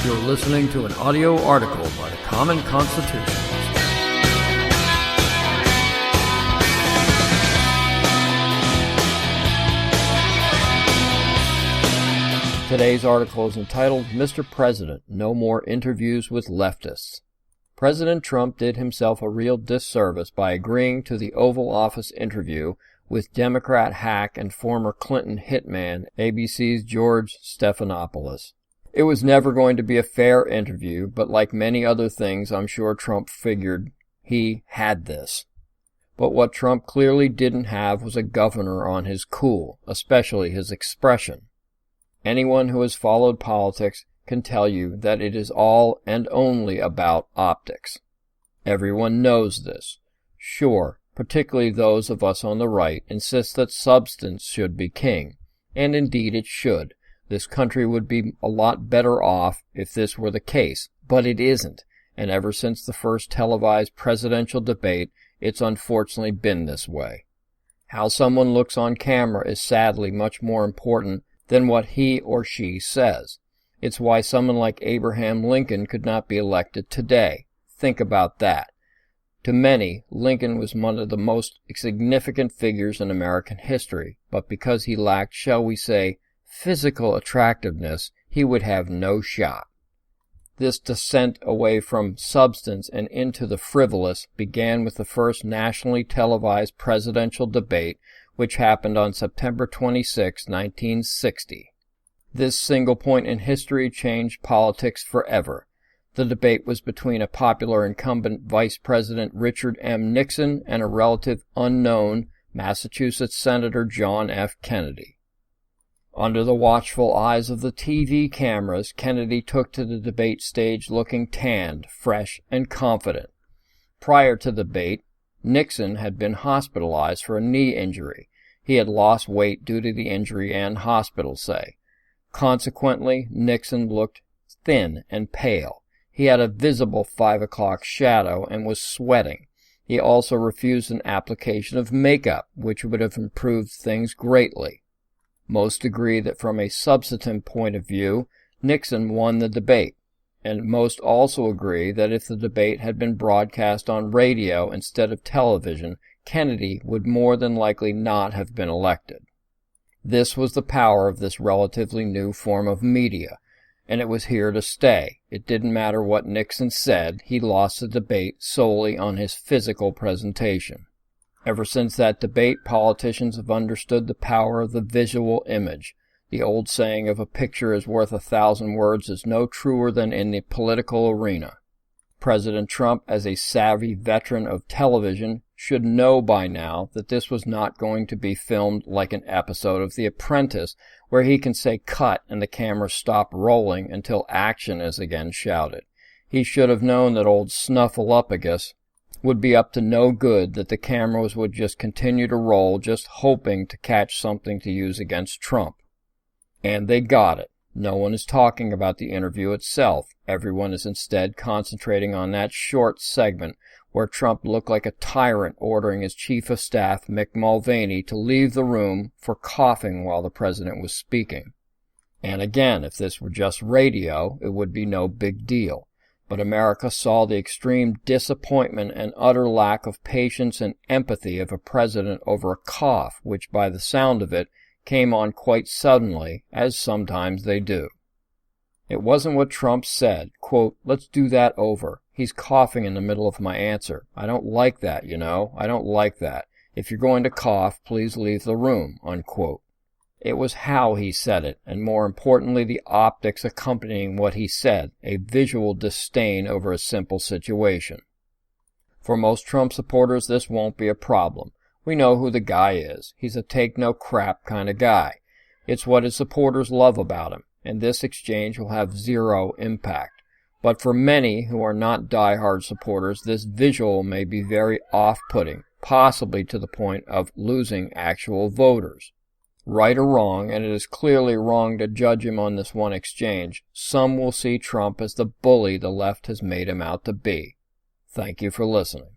You're listening to an audio article by the Common Constitutionalist. Today's article is entitled, Mr. President, No More Interviews with Leftists. President Trump did himself a real disservice by agreeing to the Oval Office interview with Democrat hack and former Clinton hitman ABC's George Stephanopoulos. It was never going to be a fair interview, but like many other things, I'm sure Trump figured he had this. But what Trump clearly didn't have was a governor on his cool, especially his expression. Anyone who has followed politics can tell you that it is all and only about optics. Everyone knows this. Sure, particularly those of us on the right insist that substance should be king, and indeed it should. This country would be a lot better off if this were the case, but it isn't, and ever since the first televised presidential debate, it's unfortunately been this way. How someone looks on camera is sadly much more important than what he or she says. It's why someone like Abraham Lincoln could not be elected today. Think about that. To many, Lincoln was one of the most significant figures in American history, but because he lacked, shall we say, physical attractiveness, he would have no shot. This descent away from substance and into the frivolous began with the first nationally televised presidential debate, which happened on September 26, 1960. This single point in history changed politics forever. The debate was between a popular incumbent Vice President Richard M. Nixon and a relative unknown Massachusetts Senator John F. Kennedy. Under the watchful eyes of the TV cameras, Kennedy took to the debate stage looking tanned, fresh, and confident. Prior to the debate, Nixon had been hospitalized for a knee injury. He had lost weight due to the injury and hospital stay. Consequently, Nixon looked thin and pale. He had a visible 5 o'clock shadow and was sweating. He also refused an application of makeup, which would have improved things greatly. Most agree that from a substantive point of view, Nixon won the debate, and most also agree that if the debate had been broadcast on radio instead of television, Kennedy would more than likely not have been elected. This was the power of this relatively new form of media, and it was here to stay. It didn't matter what Nixon said, he lost the debate solely on his physical presentation. Ever since that debate, politicians have understood the power of the visual image. The old saying of a picture is worth 1,000 words is no truer than in the political arena. President Trump, as a savvy veteran of television, should know by now that this was not going to be filmed like an episode of The Apprentice, where he can say cut and the camera stop rolling until action is again shouted. He should have known that old Snuffleupagus would be up to no good, that the cameras would just continue to roll, just hoping to catch something to use against Trump. And they got it. No one is talking about the interview itself. Everyone is instead concentrating on that short segment where Trump looked like a tyrant ordering his chief of staff, Mick Mulvaney, to leave the room for coughing while the president was speaking. And again, if this were just radio, it would be no big deal. But America saw the extreme disappointment and utter lack of patience and empathy of a president over a cough, which by the sound of it came on quite suddenly, as sometimes they do. It wasn't what Trump said, quote, "Let's do that over. He's coughing in the middle of my answer. I don't like that, you know. I don't like that. If you're going to cough, please leave the room," unquote. It was how he said it, and more importantly the optics accompanying what he said, a visual disdain over a simple situation. For most Trump supporters, this won't be a problem. We know who the guy is. He's a take-no-crap kind of guy. It's what his supporters love about him, and this exchange will have zero impact. But for many who are not die-hard supporters, this visual may be very off-putting, possibly to the point of losing actual voters. Right or wrong, and it is clearly wrong to judge him on this one exchange, some will see Trump as the bully the left has made him out to be. Thank you for listening.